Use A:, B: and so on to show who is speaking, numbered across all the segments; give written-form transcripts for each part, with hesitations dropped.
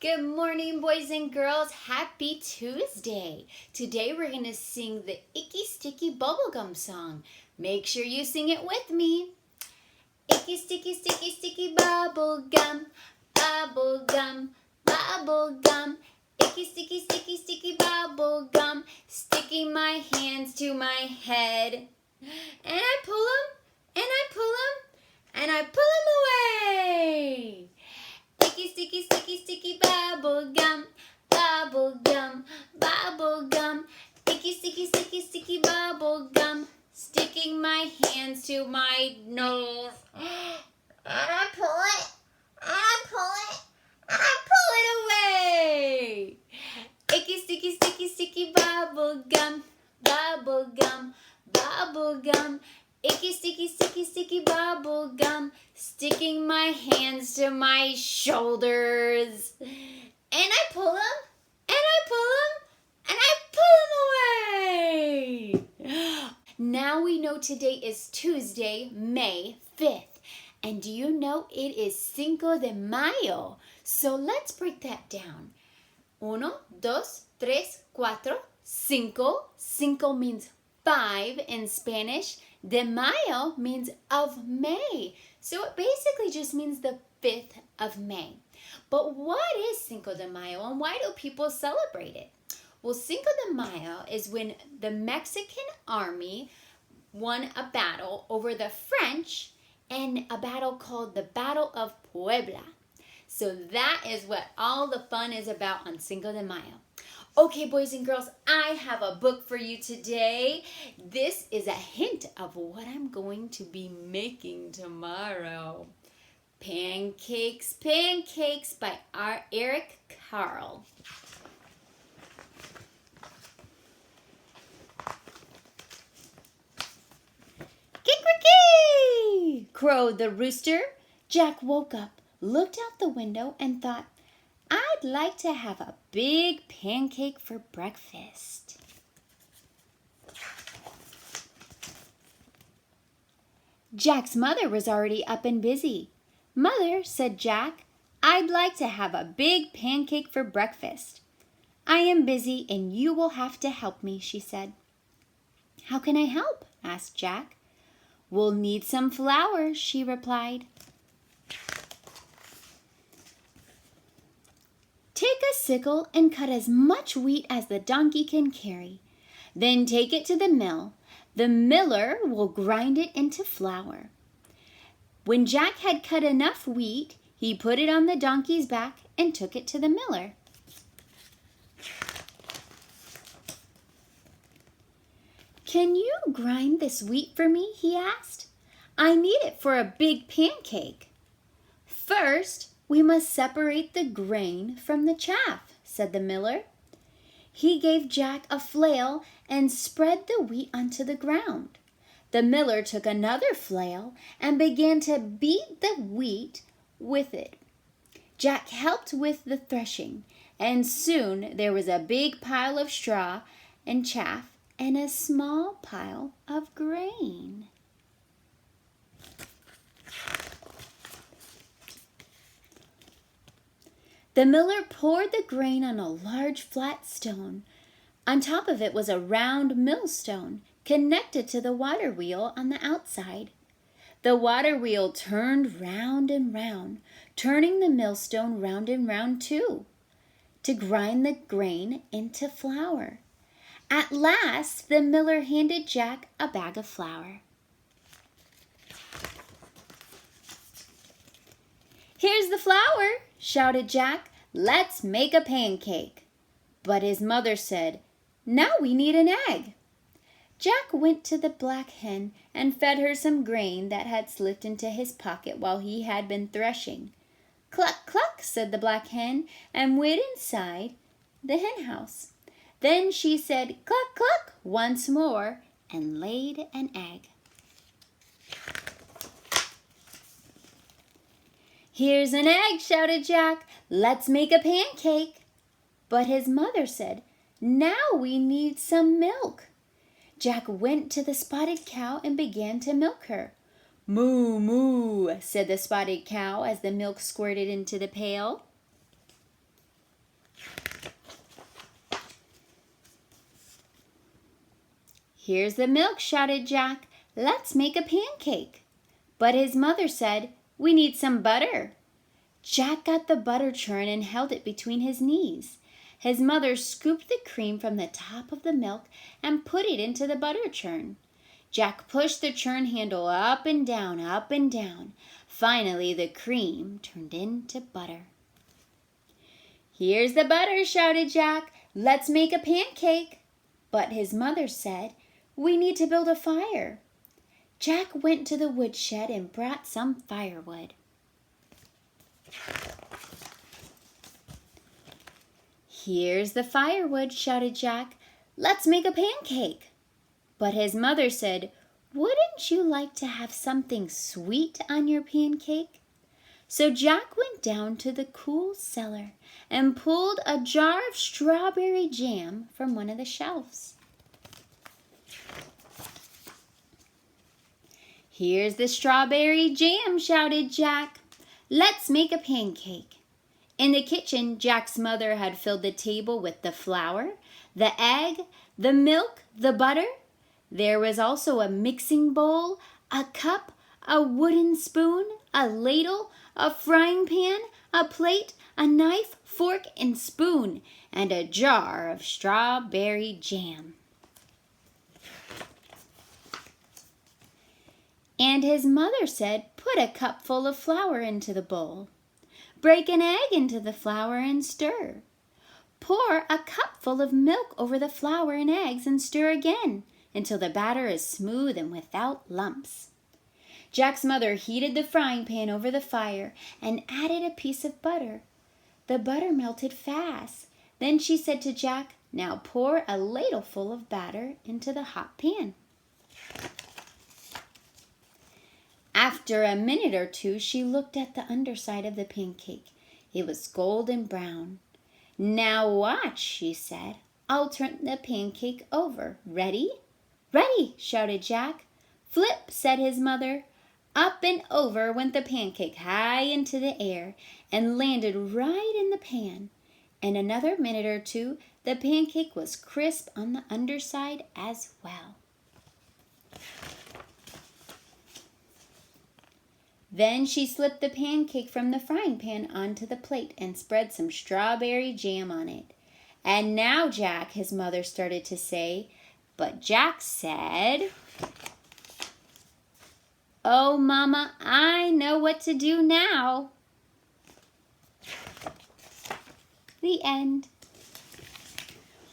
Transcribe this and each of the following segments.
A: Good morning, boys and girls. Happy Tuesday. Today we're going to sing the Icky Sticky Bubblegum song. Make sure you sing it with me. Icky Sticky Sticky Sticky Bubblegum, Bubblegum, Bubblegum. Icky Sticky Sticky Sticky Bubblegum, sticking my hands to my head. And I pull them, and I pull them, and I pull them away. Icky, sticky, sticky, sticky bubblegum, bubblegum, bubblegum. Icky, sticky, sticky, sticky bubblegum, sticking my hands to my nose. And I pull it, and I pull it, and I pull it away. Icky, sticky, sticky, sticky bubblegum, bubblegum, bubblegum. Icky, sticky, sticky, sticky bubblegum, sticking my hands to my shoulders. And I pull them, and I pull them, and I pull them away. Now we know today is Tuesday, May 5th. And do you know it is Cinco de Mayo? So let's break that down. 1, 2, 3, 4, 5. Cinco means 5 in Spanish. De Mayo means of May. So it basically just means the 5th of May. But what is Cinco de Mayo and why do people celebrate it? Well, Cinco de Mayo is when the Mexican army won a battle over the French and a battle called the Battle of Puebla. So that is what all the fun is about on Cinco de Mayo. Okay, boys and girls, I have a book for you today. This is a hint of what I'm going to be making tomorrow. Pancakes, Pancakes by Eric Carle. Kick-kick-kee! Crowed the rooster. Jack woke up, looked out the window, and thought, I'd like to have a big pancake for breakfast. Jack's mother was already up and busy. Mother, said Jack, I'd like to have a big pancake for breakfast. I am busy and you will have to help me, she said. How can I help? Asked Jack. We'll need some flour, she replied. Take a sickle and cut as much wheat as the donkey can carry. Then take it to the mill. The miller will grind it into flour. When Jack had cut enough wheat, he put it on the donkey's back and took it to the miller. Can you grind this wheat for me? He asked. I need it for a big pancake. First, we must separate the grain from the chaff, said the miller. He gave Jack a flail and spread the wheat onto the ground. The miller took another flail and began to beat the wheat with it. Jack helped with the threshing, and soon there was a big pile of straw and chaff and a small pile of grain. The miller poured the grain on a large flat stone. On top of it was a round millstone connected to the water wheel on the outside. The water wheel turned round and round, turning the millstone round and round too, to grind the grain into flour. At last, the miller handed Jack a bag of flour. Here's the flour, shouted Jack. Let's make a pancake. But his mother said, now we need an egg. Jack went to the black hen and fed her some grain that had slipped into his pocket while he had been threshing. Cluck, cluck, said the black hen, and went inside the hen house. Then she said, cluck, cluck, once more, and laid an egg. Here's an egg, shouted Jack. Let's make a pancake. But his mother said, now we need some milk. Jack went to the spotted cow and began to milk her. Moo, moo, said the spotted cow as the milk squirted into the pail. "Here's the milk," shouted Jack. "Let's make a pancake." But his mother said, "We need some butter." Jack got the butter churn and held it between his knees. His mother scooped the cream from the top of the milk and put it into the butter churn. Jack pushed the churn handle up and down, up and down. Finally, the cream turned into butter. "Here's the butter," shouted Jack. "Let's make a pancake." But his mother said, "We need to build a fire." Jack went to the woodshed and brought some firewood. "Here's the firewood," shouted Jack. "Let's make a pancake." But his mother said, "Wouldn't you like to have something sweet on your pancake?" So Jack went down to the cool cellar and pulled a jar of strawberry jam from one of the shelves. "Here's the strawberry jam," shouted Jack. "Let's make a pancake." In the kitchen, Jack's mother had filled the table with the flour, the egg, the milk, the butter. There was also a mixing bowl, a cup, a wooden spoon, a ladle, a frying pan, a plate, a knife, fork, and spoon, and a jar of strawberry jam. And his mother said, "Put a cupful of flour into the bowl. Break an egg into the flour and stir. Pour a cupful of milk over the flour and eggs and stir again until the batter is smooth and without lumps." Jack's mother heated the frying pan over the fire and added a piece of butter. The butter melted fast. Then she said to Jack, "Now pour a ladleful of batter into the hot pan." After a minute or two, she looked at the underside of the pancake. It was golden brown. "Now watch," she said. "I'll turn the pancake over. Ready?" "Ready," shouted Jack. "Flip," said his mother. Up and over went the pancake high into the air and landed right in the pan. In another minute or two, the pancake was crisp on the underside as well. Then she slipped the pancake from the frying pan onto the plate and spread some strawberry jam on it. "And now, Jack," his mother started to say, but Jack said, "Oh, Mama, I know what to do now." The end.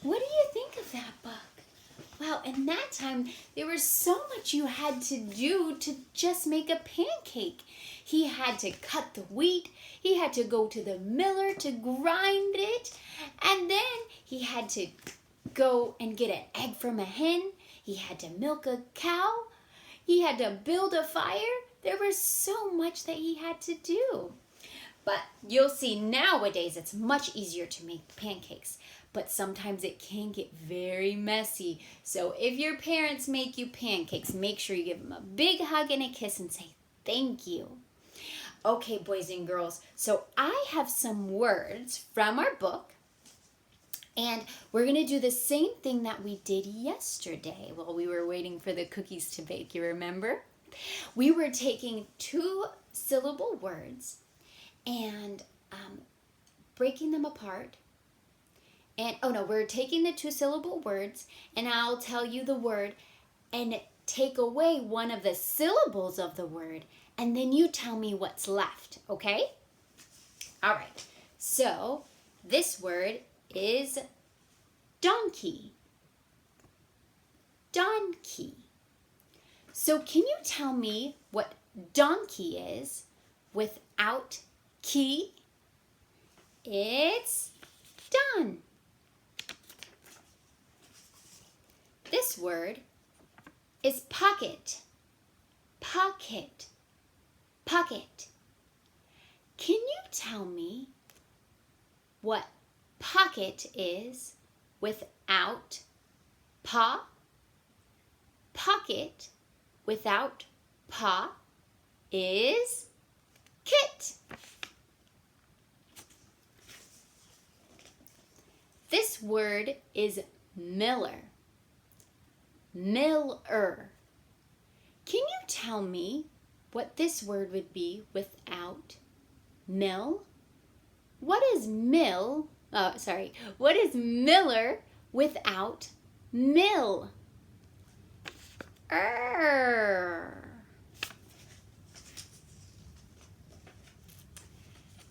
A: What do you think of that book? Wow, in that time, there was so much you had to do to just make a pancake. He had to cut the wheat, he had to go to the miller to grind it, and then he had to go and get an egg from a hen, he had to milk a cow, he had to build a fire. There was so much that he had to do. But you'll see nowadays it's much easier to make pancakes. But sometimes it can get very messy. So if your parents make you pancakes, make sure you give them a big hug and a kiss and say thank you. Okay, boys and girls, so I have some words from our book. And we're going to do the same thing that we did yesterday while we were waiting for the cookies to bake. You remember? We were taking 2-syllable words and breaking them apart. And, we're taking the 2-syllable words, and I'll tell you the word and take away one of the syllables of the word, and then you tell me what's left, okay? All right, so this word is donkey. Donkey. So can you tell me what donkey is without key? It's done. This word is pocket. Pocket. Pocket. Can you tell me what pocket is without paw? Pocket without paw is kit. This word is miller. miller. Can you tell me what this word would be without mill? What is what is miller without mill?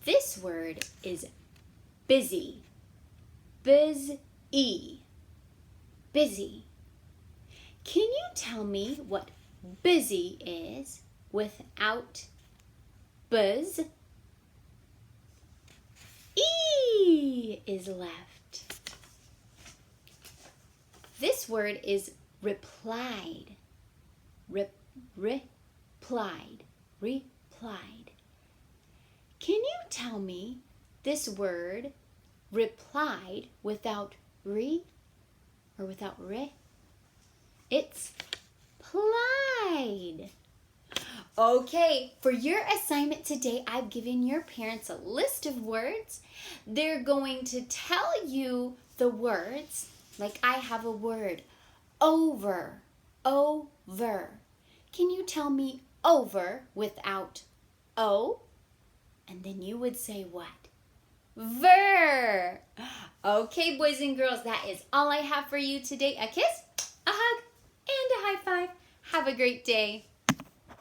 A: This word is busy. Busy. Busy. Can you tell me what busy is without buzz? E is left. This word is replied. Replied. Replied. Can you tell me this word replied without re or without re? It's plied. Okay, for your assignment today, I've given your parents a list of words. They're going to tell you the words, like I have a word, over, over. Can you tell me over without O? And then you would say what? Ver. Okay, boys and girls, that is all I have for you today. A kiss, a hug, and a high five. Have a great day.